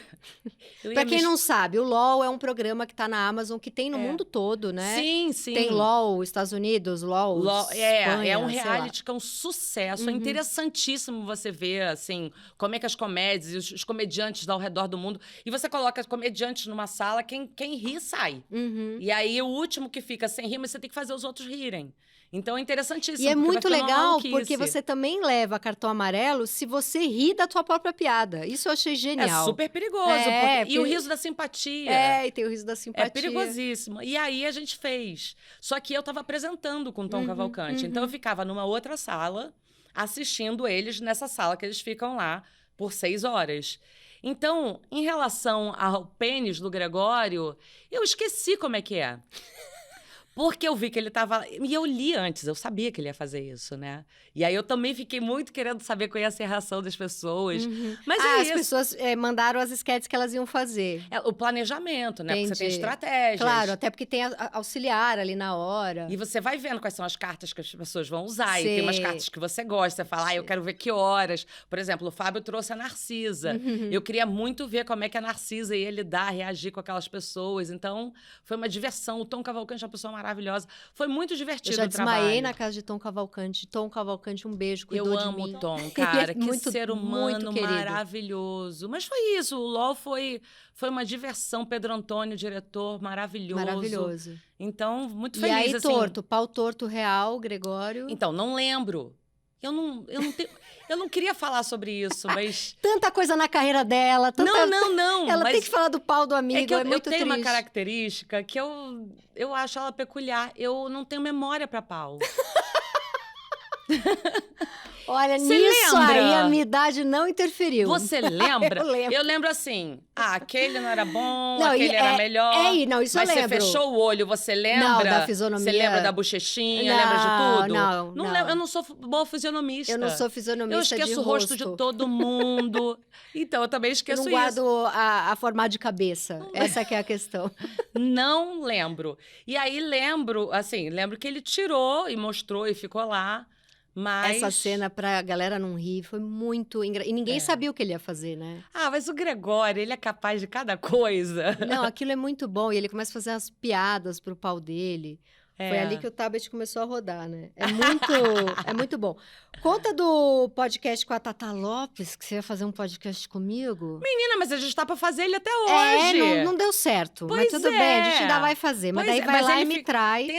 Pra quem não sabe, o LOL é um programa que tá na Amazon, que tem no mundo todo, né? Sim, sim. Tem LOL, Estados Unidos, LOL, Espanha, é um reality que é um sucesso. É interessantíssimo você ver, assim, como é que as comédias e os comediantes ao redor do mundo... E você coloca comediantes numa sala, quem ri, sai. E aí, o último que fica sem rir, mas você tem que fazer os outros rirem. Então é interessantíssimo. E é porque vai muito ficando uma legal porque maluquice. você também leva cartão amarelo se você ri da tua própria piada. Isso eu achei É genial. super perigoso. É, E o porque- riso da simpatia. É, e tem o riso da É simpatia. perigosíssimo. E aí a gente fez. Só que eu estava apresentando com o Tom Cavalcante. Então eu ficava numa outra sala, assistindo eles nessa sala que eles ficam lá por 6 horas. Então, em relação ao pênis do Gregório, eu esqueci como é que é. Porque eu vi que ele estava. E eu li antes, eu sabia que ele ia fazer isso, né? E aí eu também fiquei muito querendo saber qual ia ser a reação das pessoas. Mas é As isso. pessoas mandaram as esquetes que elas iam fazer. É o planejamento, né? Porque você tem Entendi. estratégias. Claro, até porque tem auxiliar ali na hora. E você vai vendo quais são as cartas que as pessoas vão usar. E tem umas Sei. cartas que você gosta. Você fala, eu quero ver que horas. Por exemplo, o Fábio trouxe a Narcisa. Eu queria muito ver como é que a Narcisa ia lidar, reagir com aquelas pessoas. Então, foi uma diversão. O Tom Cavalcante é uma pessoa maravilhosa. Foi muito Eu divertido já o trabalho. desmaiei na casa de Tom Cavalcante. Tom Cavalcante, um beijo, cuidou Eu de amo mim. o Tom, Ele é cara. Que muito, ser muito humano querido. maravilhoso. Mas foi isso. O LOL foi uma diversão. Pedro Antônio, diretor, maravilhoso. Maravilhoso. Então, muito E feliz. aí, assim. torto, pau torto real, Gregório. Então, não lembro. Eu não queria falar sobre isso, mas. Tanta coisa na carreira dela, tanta... Não. Ela mas tem que falar do pau do amigo, é que eu muito tenho uma triste. característica que eu acho ela peculiar. Eu não tenho memória pra pau. Olha, Você nisso lembra? aí a minha idade não interferiu. Você lembra? Eu lembro. Eu lembro assim. aquele não era bom, Não, e aquele era melhor. não, isso mas eu você lembro. fechou o olho, você lembra? Não, da fisionomia. Você lembra da bochechinha, Não, lembra de tudo? não. Lembro, eu não sou boa fisionomista. Eu não sou fisionomista Eu esqueço de o rosto de todo mundo. Então, eu também Eu esqueço não isso. guardo a formato de cabeça. Essa que é a questão. Não lembro. E aí lembro que ele tirou e mostrou e ficou lá. Mas... Essa cena pra galera não rir foi muito engraçada. E ninguém sabia o que ele ia fazer, né? mas o Gregório, ele é capaz de cada coisa. Não, aquilo é muito bom. E ele começa a fazer as piadas pro pau dele. Foi ali que o tablet começou a rodar, né? É muito bom. Conta do podcast com a Tata Lopes, que você ia fazer um podcast comigo. Menina, mas a gente tá pra fazer ele até hoje. Não deu certo. Pois mas tudo bem, a gente é. ainda vai fazer. Mas Pois daí é, vai mas lá ele e me trai. Ele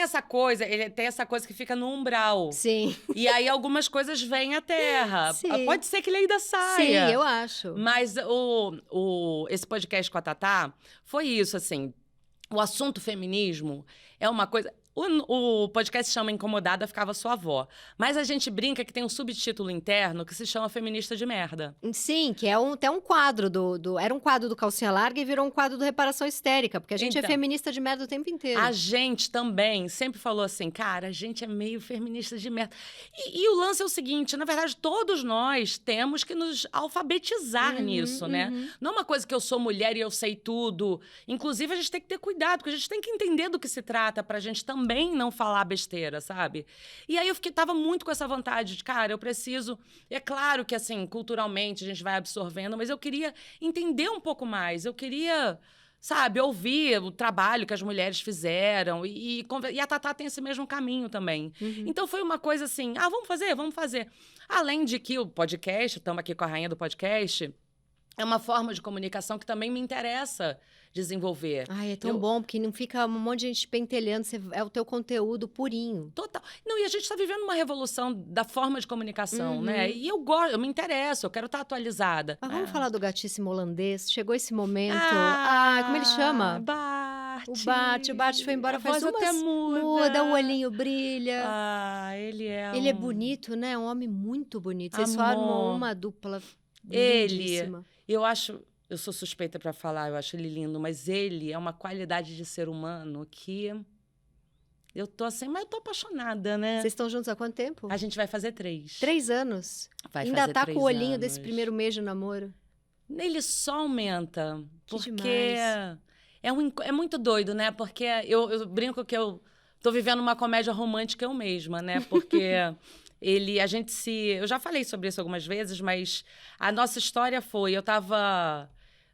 tem essa coisa que fica no umbral. Sim. E aí algumas coisas vêm à terra. Sim. Pode ser que ele ainda saia. Sim, eu acho. Mas esse podcast com a Tatá foi isso, assim. O assunto feminismo é uma coisa... O podcast se chama Incomodada Ficava Sua Avó. Mas a gente brinca que tem um subtítulo interno que se chama Feminista de Merda. Sim, que é até um quadro era um quadro do Calcinha Larga e virou um quadro do Reparação Histérica, porque a gente é Então, feminista de merda o tempo inteiro. A gente também sempre falou assim, cara, a gente é meio feminista de merda. E o lance é o seguinte, na verdade, todos nós temos que nos alfabetizar nisso, né? Não é uma coisa que eu sou mulher e eu sei tudo. Inclusive, a gente tem que ter cuidado, porque a gente tem que entender do que se trata pra gente também não falar besteira, sabe? E aí eu tava muito com essa vontade de, cara, eu preciso... É claro que, assim, culturalmente a gente vai absorvendo, mas eu queria entender um pouco mais. Eu queria... Sabe, ouvir o trabalho que as mulheres fizeram e a Tatá tem esse mesmo caminho também. Então foi uma coisa assim, vamos fazer. Além de que o podcast, estamos aqui com a rainha do podcast, é uma forma de comunicação que também me interessa desenvolver. Ai, é tão bom, porque não fica um monte de gente pentelhando, é o teu conteúdo purinho. Total. Não, e a gente está vivendo uma revolução da forma de comunicação, né? E eu gosto, eu me interesso, eu quero estar atualizada. Mas vamos falar do gatíssimo holandês? Chegou esse momento. Ah, Como ele chama? Bart. O Bart foi embora A faz voz até muda, o olhinho brilha. Ele é Ele é bonito, né? Um homem muito bonito. Vocês Amor. formam uma dupla Ele, lindíssima. eu sou suspeita para falar, eu acho ele lindo, mas ele é uma qualidade de ser humano que eu tô assim, mas eu tô apaixonada, né? Vocês estão juntos há quanto tempo? A gente vai fazer 3. 3 anos. Vai Ainda fazer tá 3 com o olhinho anos. desse primeiro mês de namoro? Ele só aumenta, Que porque demais. é muito doido, né? Porque eu brinco que eu tô vivendo uma comédia romântica eu mesma, né? Porque eu já falei sobre isso algumas vezes, mas a nossa história foi,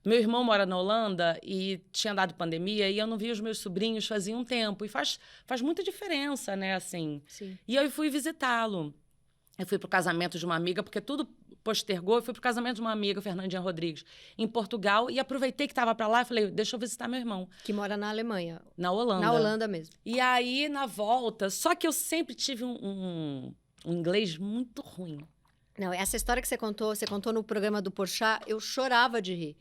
meu irmão mora na Holanda e tinha dado pandemia e eu não via os meus sobrinhos fazia um tempo. E faz muita diferença, né, assim. Sim. E eu fui visitá-lo. Eu fui pro casamento de uma amiga, porque tudo postergou, eu fui pro casamento de uma amiga, Fernandinha Rodrigues, em Portugal, e aproveitei que estava para lá e falei, deixa eu visitar meu irmão. Que mora na Alemanha. Na Holanda. Na Holanda mesmo. E aí, na volta, só que eu sempre tive um inglês muito ruim. Não, essa história que você contou no programa do Porchat, eu chorava de rir.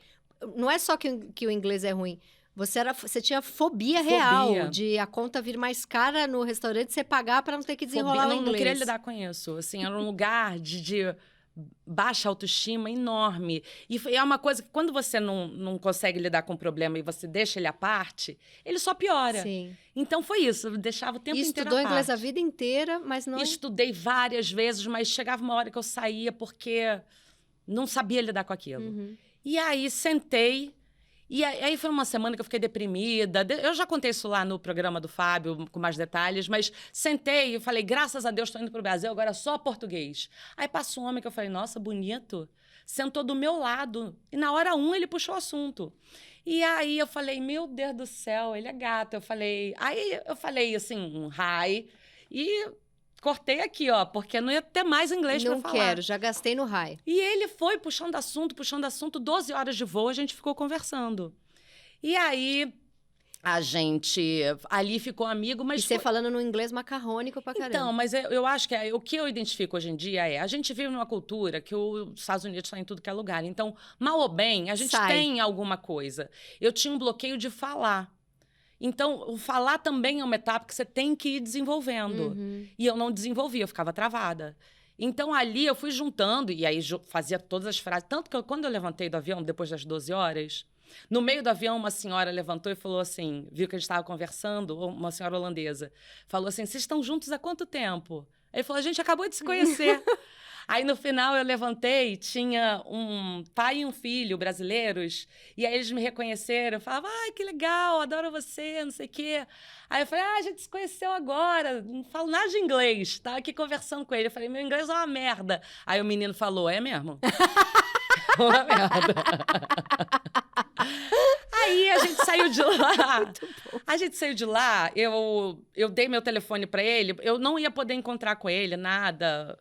Não é só que o inglês é ruim. Você tinha fobia real de a conta vir mais cara no restaurante, você pagar para não ter que desenrolar o inglês. Não queria lidar com isso. Assim, era um lugar de baixa autoestima enorme. E é uma coisa que quando você não consegue lidar com o problema e você deixa ele à parte, ele só piora. Sim. Então foi isso, eu deixava o tempo inteiro à parte. Estudou inglês a vida inteira, mas não... Estudei várias vezes, mas chegava uma hora que eu saía porque não sabia lidar com aquilo. Uhum. E aí sentei... E aí foi uma semana que eu fiquei deprimida. Eu já contei isso lá no programa do Fábio, com mais detalhes, mas sentei e falei, graças a Deus, estou indo para o Brasil, agora só português. Aí passou um homem que eu falei, nossa, bonito. Sentou do meu lado. E na hora ele puxou o assunto. E aí eu falei, meu Deus do céu, ele é gato. Aí eu falei assim, um hi. E cortei aqui, ó, porque não ia ter mais inglês para falar. Não quero, já gastei no high. E ele foi puxando assunto, 12 horas de voo, a gente ficou conversando. E aí, a gente ali ficou amigo, mas... E você falando no inglês macarrônico pra caramba. Então, mas eu acho que o que eu identifico hoje em dia a gente vive numa cultura que os Estados Unidos está em tudo que é lugar. Então, mal ou bem, a gente tem alguma coisa. Eu tinha um bloqueio de falar. Então, o falar também é uma etapa que você tem que ir desenvolvendo. Uhum. E eu não desenvolvia, eu ficava travada. Então, ali eu fui juntando, e aí fazia todas as frases. Tanto que quando eu levantei do avião, depois das 12 horas, no meio do avião, uma senhora levantou e falou assim, viu que a gente estava conversando, uma senhora holandesa, falou assim, vocês estão juntos há quanto tempo? Ele falou, a gente acabou de se conhecer. Aí, no final, eu levantei, tinha um pai e um filho brasileiros, e aí eles me reconheceram, eu falava, ai, que legal, adoro você, não sei o quê. Aí eu falei, a gente se conheceu agora, não falo nada de inglês, tava aqui conversando com ele. Eu falei, meu inglês é uma merda. Aí o menino falou, é mesmo? Uma merda. Aí a gente saiu de lá. A gente saiu de lá, eu dei meu telefone para ele, eu não ia poder encontrar com ele, nada.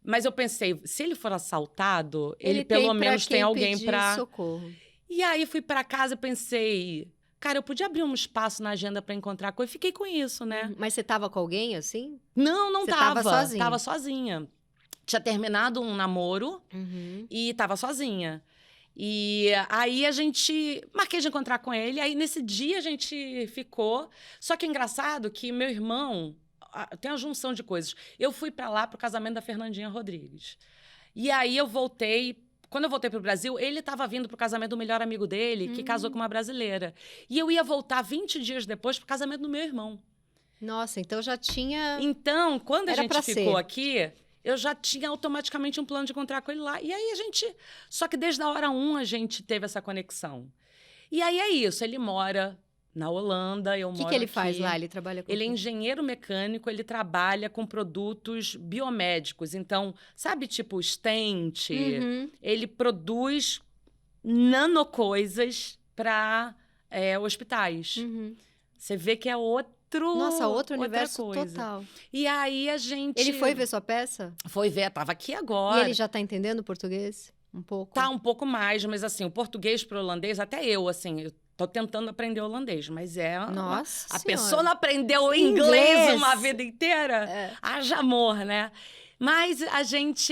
Mas eu pensei, se ele for assaltado, ele pelo menos tem alguém para socorro. E aí fui para casa e pensei, cara, eu podia abrir um espaço na agenda para encontrar com ele. Fiquei com isso, né? Mas você tava com alguém assim? Não você tava. Tava sozinha? Tava sozinha. Tinha terminado um namoro e tava sozinha. E aí a gente... Marquei de encontrar com ele. Aí nesse dia a gente ficou. Só que é engraçado que meu irmão... Tem uma junção de coisas. Eu fui para lá pro casamento da Fernandinha Rodrigues. E aí eu voltei... Quando eu voltei pro Brasil, ele estava vindo pro casamento do melhor amigo dele, que casou com uma brasileira. E eu ia voltar 20 dias depois pro casamento do meu irmão. Nossa, então já tinha... Então, quando a gente ficou aqui... Eu já tinha automaticamente um plano de encontrar com ele lá. E aí a gente... Só que desde a hora 1 a gente teve essa conexão. E aí é isso, ele mora na Holanda, eu moro aqui. O que ele faz lá? Ele trabalha com... Ele é engenheiro mecânico, ele trabalha com produtos biomédicos. Então, sabe, tipo, stent? Ele produz nanocoisas para hospitais. Você vê que é outro universo coisa. Total. E aí a gente... Ele foi ver sua peça? Foi ver, tava aqui agora. E ele já tá entendendo português? Um pouco? Tá um pouco mais, mas assim, o português pro holandês, até eu, assim, eu tô tentando aprender holandês, mas Nossa a pessoa não aprendeu inglês uma vida inteira? Haja amor, né? Mas a gente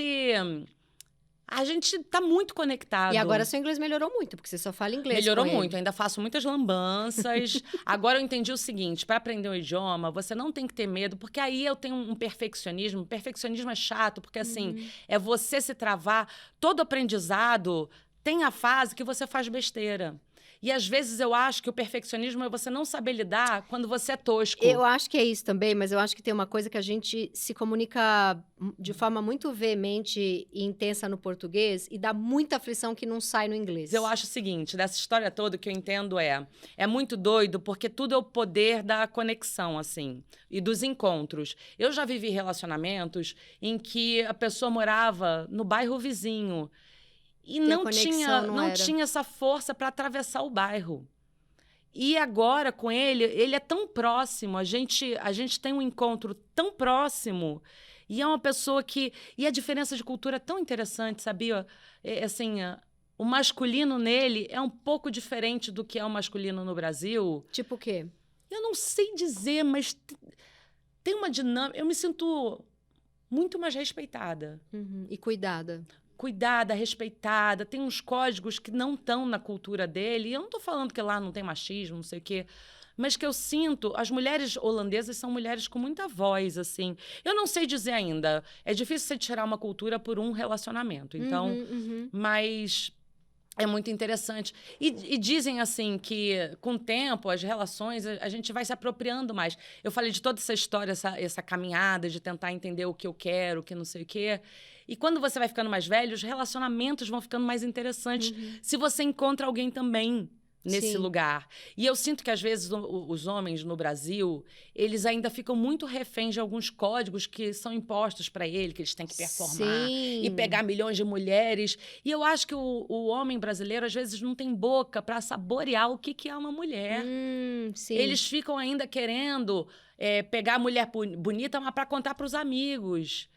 tá muito conectado. E agora seu inglês melhorou muito, porque você só fala inglês. Melhorou muito, ainda faço muitas lambanças. Agora eu entendi o seguinte, para aprender um idioma, você não tem que ter medo, porque aí eu tenho um perfeccionismo. O perfeccionismo é chato, porque assim, é você se travar. Todo aprendizado tem a fase que você faz besteira. E às vezes eu acho que o perfeccionismo é você não saber lidar quando você é tosco. Eu acho que é isso também, mas eu acho que tem uma coisa que a gente se comunica de forma muito veemente e intensa no português e dá muita aflição que não sai no inglês. Eu acho o seguinte, dessa história toda, o que eu entendo é muito doido, porque tudo é o poder da conexão, assim, e dos encontros. Eu já vivi relacionamentos em que a pessoa morava no bairro vizinho, e não tinha essa força para atravessar o bairro. E agora, com ele é tão próximo, a gente tem um encontro tão próximo E é uma pessoa que... E a diferença de cultura é tão interessante, sabia? Assim, o masculino nele é um pouco diferente do que é o masculino no Brasil. Tipo o quê? Eu não sei dizer, mas tem uma dinâmica... Eu me sinto muito mais respeitada. E cuidada. Cuidada, respeitada. Tem uns códigos que não estão na cultura dele. E eu não estou falando que lá não tem machismo, não sei o quê. Mas que eu sinto, as mulheres holandesas são mulheres com muita voz, assim. Eu não sei dizer ainda. É difícil você tirar uma cultura por um relacionamento. Então, mas é muito interessante. E dizem, assim, que com o tempo, as relações, a gente vai se apropriando mais. Eu falei de toda essa história, essa caminhada de tentar entender o que eu quero, o que não sei o quê. E quando você vai ficando mais velho, os relacionamentos vão ficando mais interessantes. Se você encontra alguém também nesse lugar. E eu sinto que, às vezes, os homens no Brasil, eles ainda ficam muito reféns de alguns códigos que são impostos para ele, que eles têm que performar e pegar milhões de mulheres. E eu acho que o homem brasileiro, às vezes, não tem boca para saborear o que é uma mulher. Eles ficam ainda querendo pegar a mulher bonita, mas para contar para os amigos.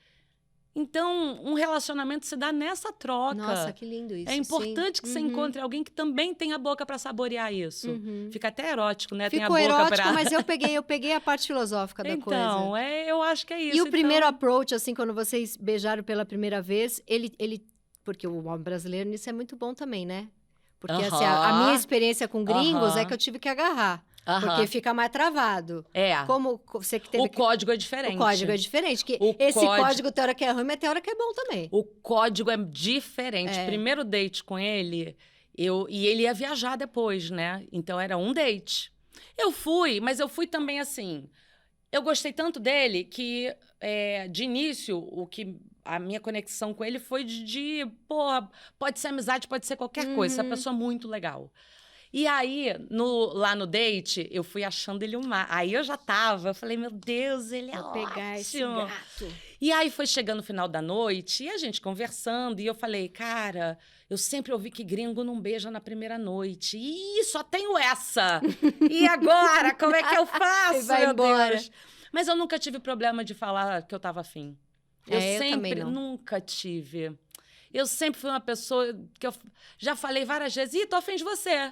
Então, um relacionamento se dá nessa troca. Nossa, que lindo isso. É importante que você encontre alguém que também tenha a boca para saborear isso. Fica até erótico, né? Ficou tem a boca erótico, mas eu peguei a parte filosófica da coisa. Então, eu acho que é isso. E o primeiro approach, assim, quando vocês beijaram pela primeira vez, ele... Porque o homem brasileiro nisso é muito bom também, né? Porque assim, a minha experiência com gringos é que eu tive que agarrar. Porque fica mais travado. Como você que teve o código é diferente. O código é diferente. Que esse código tem hora que é ruim, mas tem hora que é bom também. O código é diferente. Primeiro date com ele, e ele ia viajar depois, né? Então era um date. Eu fui, mas eu fui também assim. Eu gostei tanto dele que, de início, a minha conexão com ele foi porra, pode ser amizade, pode ser qualquer coisa. Essa pessoa é muito legal. E aí, lá no date, eu fui achando ele Aí eu já tava, eu falei, meu Deus, ele é Vou pegar esse gato. E aí foi chegando o final da noite, e a gente conversando, e eu falei, cara, eu sempre ouvi que gringo não beija na primeira noite. Ih, só tenho essa! E agora, como é que eu faço, vai meu embora. Deus? Mas eu nunca tive problema de falar que eu tava afim. Eu sempre, nunca tive. Eu sempre fui uma pessoa que eu já falei várias vezes, tô afim de você.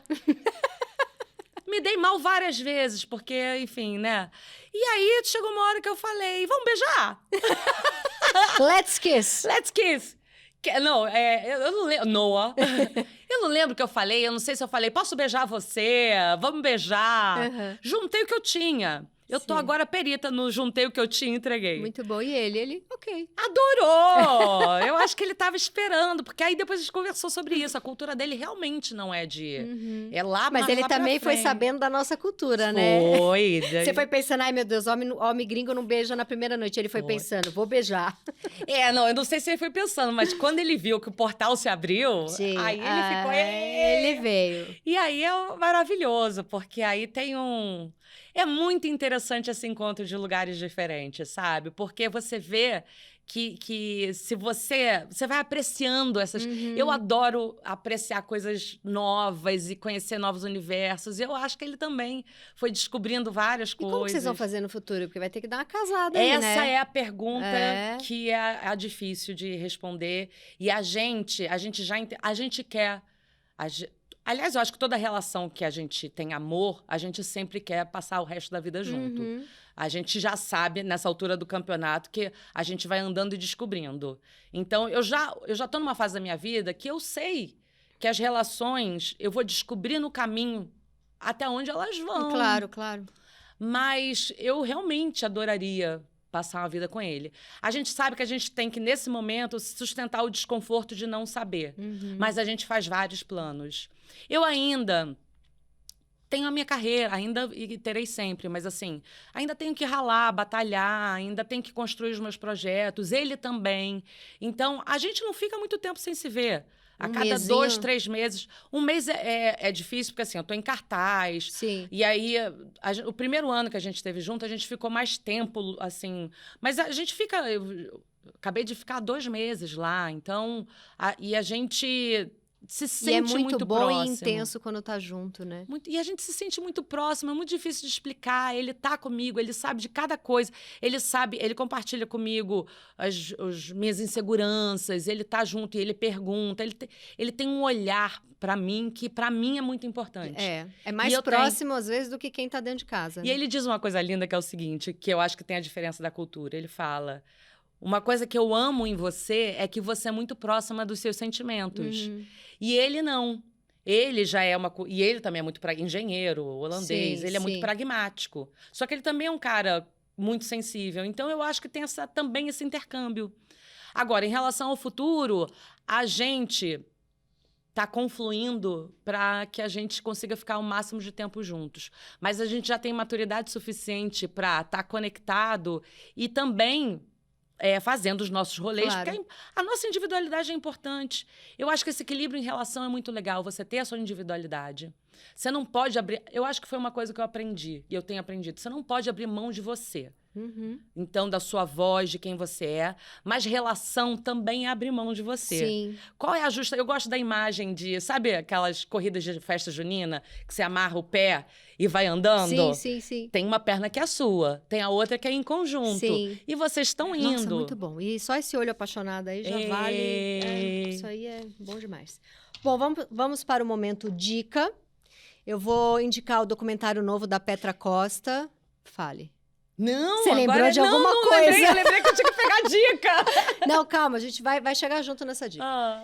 Me dei mal várias vezes, porque, enfim, né? E aí, chegou uma hora que eu falei, vamos beijar? Let's kiss. Let's kiss. Não, eu não lembro. Noah. Eu não lembro o que eu falei, eu não sei se eu falei, posso beijar você? Vamos beijar. Juntei o que eu tinha. Eu tô agora perita no juntei o que eu tinha e entreguei. Muito bom. E ele, ok. Adorou! Eu acho que ele tava esperando, porque aí depois a gente conversou sobre isso. A cultura dele realmente não é de... É lá, mas ele lá também foi sabendo da nossa cultura, né? Foi. Você foi pensando, ai meu Deus, homem gringo não beija na primeira noite. Ele foi pensando, vou beijar. Não, eu não sei se ele foi pensando, mas quando ele viu que o portal se abriu, aí ele ficou... Ele veio. E aí é maravilhoso, porque aí tem É muito interessante esse encontro de lugares diferentes, sabe? Porque você vê que se você vai apreciando essas... Eu adoro apreciar coisas novas e conhecer novos universos. E eu acho que ele também foi descobrindo várias coisas. E como vocês vão fazer no futuro? Porque vai ter que dar uma casada aí, né? Essa é a pergunta que é a difícil de responder. E a gente quer... Aliás, eu acho que toda relação que a gente tem amor, a gente sempre quer passar o resto da vida junto. A gente já sabe, nessa altura do campeonato, que a gente vai andando e descobrindo. Então, eu já tô numa fase da minha vida que eu sei que as relações, eu vou descobrir no caminho até onde elas vão. Claro, claro. Mas eu realmente adoraria passar uma vida com ele. A gente sabe que a gente tem que, nesse momento, sustentar o desconforto de não saber. Mas a gente faz vários planos. Eu ainda tenho a minha carreira, ainda e terei sempre, mas assim, ainda tenho que ralar, batalhar, ainda tenho que construir os meus projetos, ele também. Então, a gente não fica muito tempo sem se ver. A cada mesinho. 2, 3 meses. Um mês é difícil, porque assim, eu tô em cartaz. Sim. E aí, o primeiro ano que a gente esteve junto, a gente ficou mais tempo, assim... Mas a gente fica... Eu acabei de ficar 2 meses lá, então... E a gente se E é sente muito muito bom e próximo. intenso quando tá junto, né? E a gente se sente muito próximo, é muito difícil de explicar. Ele tá comigo, ele sabe de cada coisa. Ele sabe, ele compartilha comigo as minhas inseguranças, ele tá junto e ele pergunta. Ele tem um olhar pra mim que pra mim é muito importante. É E mais eu tenho. próximo, às vezes, do que quem tá dentro de casa, E né? ele diz uma coisa linda que é o seguinte, que eu acho que tem a diferença da cultura. Ele fala: uma coisa que eu amo em você é que você é muito próxima dos seus sentimentos. Uhum. E ele não. Ele já é E ele também é muito engenheiro, holandês. Sim, Ele é muito sim. pragmático. Só que ele também é um cara muito sensível. Então eu acho que tem também esse intercâmbio. Agora, em relação ao futuro, a gente tá confluindo para que a gente consiga ficar o máximo de tempo juntos. Mas a gente já tem maturidade suficiente para estar conectado e também fazendo os nossos rolês, Claro. porque a nossa individualidade é importante. Eu acho que esse equilíbrio em relação é muito legal, você ter a sua individualidade. Você não pode abrir... Eu acho que foi uma coisa que eu aprendi, e eu tenho aprendido. Você não pode abrir mão de você. Uhum. Então, da sua voz, de quem você é. Mas relação também abre mão de você. Sim. Qual é a justa... Eu gosto da imagem de... Sabe aquelas corridas de festa junina? Que você amarra o pé e vai andando? Sim, sim, sim. Tem uma perna que é a sua, tem a outra que é em conjunto. Sim. E vocês estão Nossa, indo. muito bom. E só esse olho apaixonado aí já vale. Isso aí é bom demais. Bom, vamos para o momento dica. Eu vou indicar o documentário novo da Petra Costa. Fale. Não, Você lembrou agora... de alguma não, coisa? Lembrei que eu tinha que pegar a dica. Não, calma, a gente vai chegar junto nessa dica. Ah.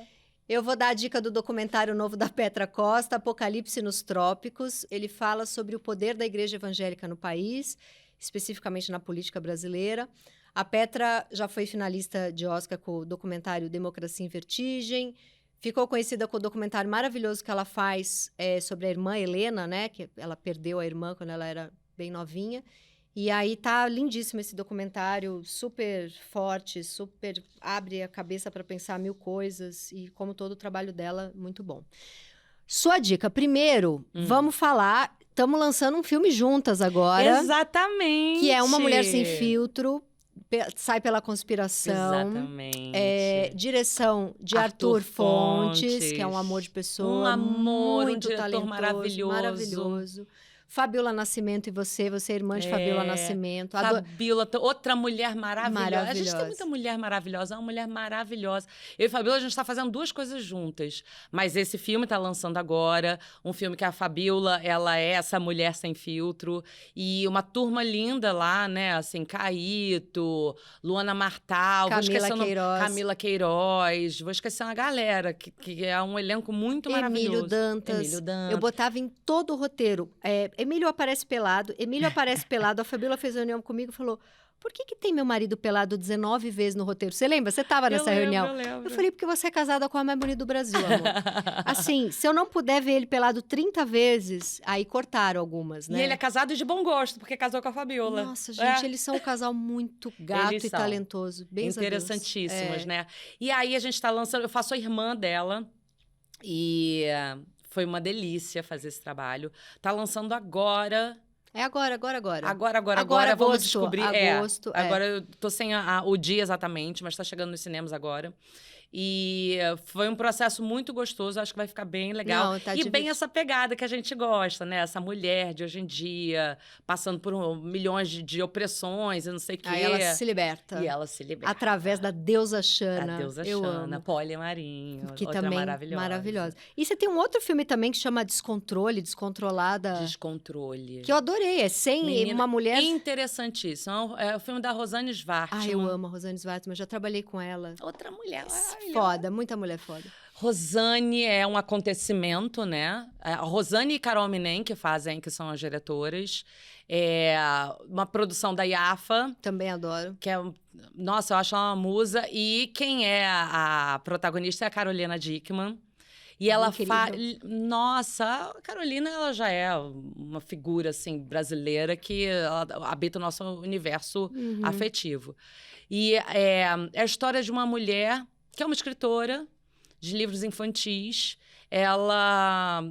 Eu vou dar a dica do documentário novo da Petra Costa, Apocalipse nos Trópicos. Ele fala sobre o poder da igreja evangélica no país, especificamente na política brasileira. A Petra já foi finalista de Oscar com o documentário Democracia em Vertigem. Ficou conhecida com o documentário maravilhoso que ela faz sobre a irmã Helena, né? Que ela perdeu a irmã quando ela era bem novinha. E aí tá lindíssimo esse documentário, super forte, super abre a cabeça para pensar mil coisas e como todo o trabalho dela, muito bom. Sua dica, primeiro, vamos falar, estamos lançando um filme juntas agora. Exatamente. Que é Uma Mulher Sem Filtro, sai pela conspiração. Exatamente. Direção de Arthur Fontes, que é um amor de pessoa. Um amor, muito um diretor talentoso, maravilhoso. Fabiola Nascimento e você é irmã de Fabiola Nascimento. Fabiola, outra mulher maravilhosa. A gente tem Maravilhosa. muita mulher maravilhosa, uma mulher maravilhosa. Eu e Fabiola, a gente está fazendo duas coisas juntas. Mas esse filme está lançando agora, um filme que a Fabiola, ela é essa mulher sem filtro. E uma turma linda lá, né? Assim, Caíto, Luana Martal, Camila Queiroz. Vou esquecer uma galera, que é um elenco muito maravilhoso. Emílio Dantas. Eu botava em todo o roteiro. Emílio aparece pelado, a Fabiola fez reunião comigo e falou: por que tem meu marido pelado 19 vezes no roteiro? Você lembra? Você estava nessa reunião? Eu lembro. Eu falei, porque você é casada com a mais bonita do Brasil, amor. Assim, se eu não puder ver ele pelado 30 vezes, aí cortaram algumas, né? E ele é casado de bom gosto, porque casou com a Fabiola. Nossa, gente, eles são um casal muito gato e talentoso. Bem interessantíssimos, né? E aí a gente tá lançando, eu faço a irmã dela e foi uma delícia fazer esse trabalho. Tá lançando agora. É agora. Agora vamos descobrir. Agosto, Agora eu tô sem o dia exatamente, mas tá chegando nos cinemas agora. E foi um processo muito gostoso, acho que vai ficar bem legal. Não, tá bem essa pegada que a gente gosta, né? Essa mulher de hoje em dia, passando por milhões de opressões e não sei o quê. Aí ela se liberta. E ela se liberta. Através da deusa Xana. A deusa eu Xana, amo. Pólia Marinho, que outra também maravilhosa. E você tem um outro filme também que chama Descontrolada. Descontrole. Que eu adorei, é sem Menina, uma mulher... Interessantíssimo. É o filme da Rosane Schwartzman. Eu amo a Rosane Schwartzman, já trabalhei com ela. Outra mulher foda, muita mulher foda. Rosane é um acontecimento, né? A Rosane e Carol Minem, que são as diretoras. É uma produção da IAFA. Também adoro. Que nossa, eu acho ela uma musa. E quem é a protagonista é a Carolina Dickmann. E ela faz... Nossa, a Carolina, ela já é uma figura, assim, brasileira que ela habita o nosso universo afetivo. E é a história de uma mulher que é uma escritora de livros infantis. Ela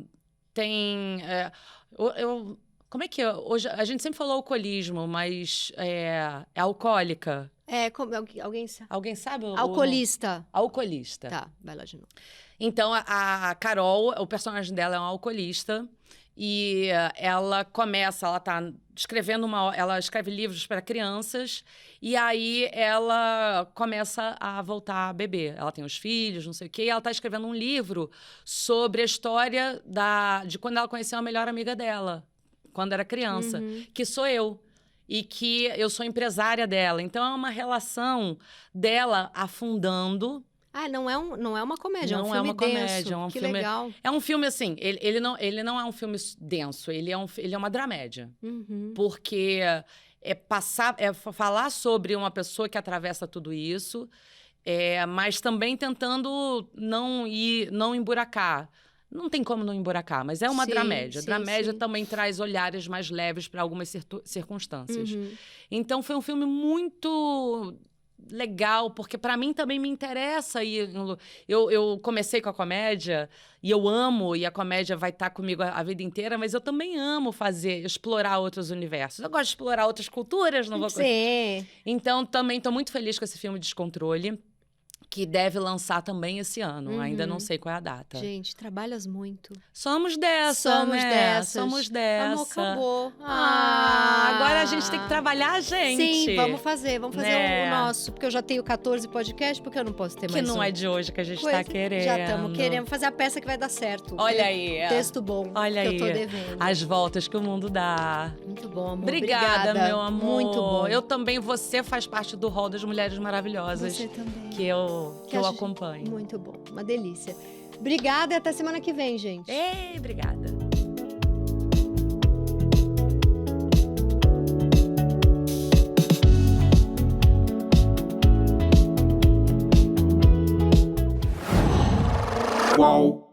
tem... como é que é? Hoje, a gente sempre falou alcoolismo, mas é alcoólica. Alguém sabe? Alguém sabe? Alcoolista. Alcoolista. Tá, vai lá de novo. Então, a Carol, o personagem dela é um alcoolista. E ela tá escrevendo ela escreve livros para crianças e aí ela começa a voltar a beber. Ela tem os filhos, não sei o quê, e ela tá escrevendo um livro sobre a história de quando ela conheceu a melhor amiga dela, quando era criança, que sou eu. E que eu sou empresária dela. Então, é uma relação dela afundando. Não é uma comédia, não é um filme é uma comédia, denso. é um que filme, legal. É um filme, assim, ele não é um filme denso, ele é uma dramédia. Porque é falar sobre uma pessoa que atravessa tudo isso, mas também tentando não emburacar. Não tem como não emburacar, mas é uma dramédia. Dramédia também traz olhares mais leves para algumas circunstâncias. Então, foi um filme muito legal, porque para mim também me interessa. Eu comecei com a comédia e eu amo, e a comédia vai estar comigo a vida inteira, mas eu também amo explorar outros universos. Eu gosto de explorar outras culturas. Sim. Então, também estou muito feliz com esse filme Descontrole, que deve lançar também esse ano. Ainda não sei qual é a data. Gente, trabalhas muito. Somos dessas. Somos dessa. Amor, acabou. Agora a gente tem que trabalhar, gente. Sim, vamos fazer o nosso. Porque eu já tenho 14 podcasts, porque eu não posso ter mais Que não é de hoje que a gente tá querendo. Já estamos querendo fazer a peça que vai dar certo. Olha aí. Texto bom. Olha aí. Que eu tô devendo. As voltas que o mundo dá. Muito bom, amor. Obrigada, meu amor. Muito bom. Eu também, você faz parte do hall das mulheres maravilhosas. Você também. Que eu acompanho. Muito bom, uma delícia. Obrigada e até semana que vem, gente. Ei, obrigada. Qual?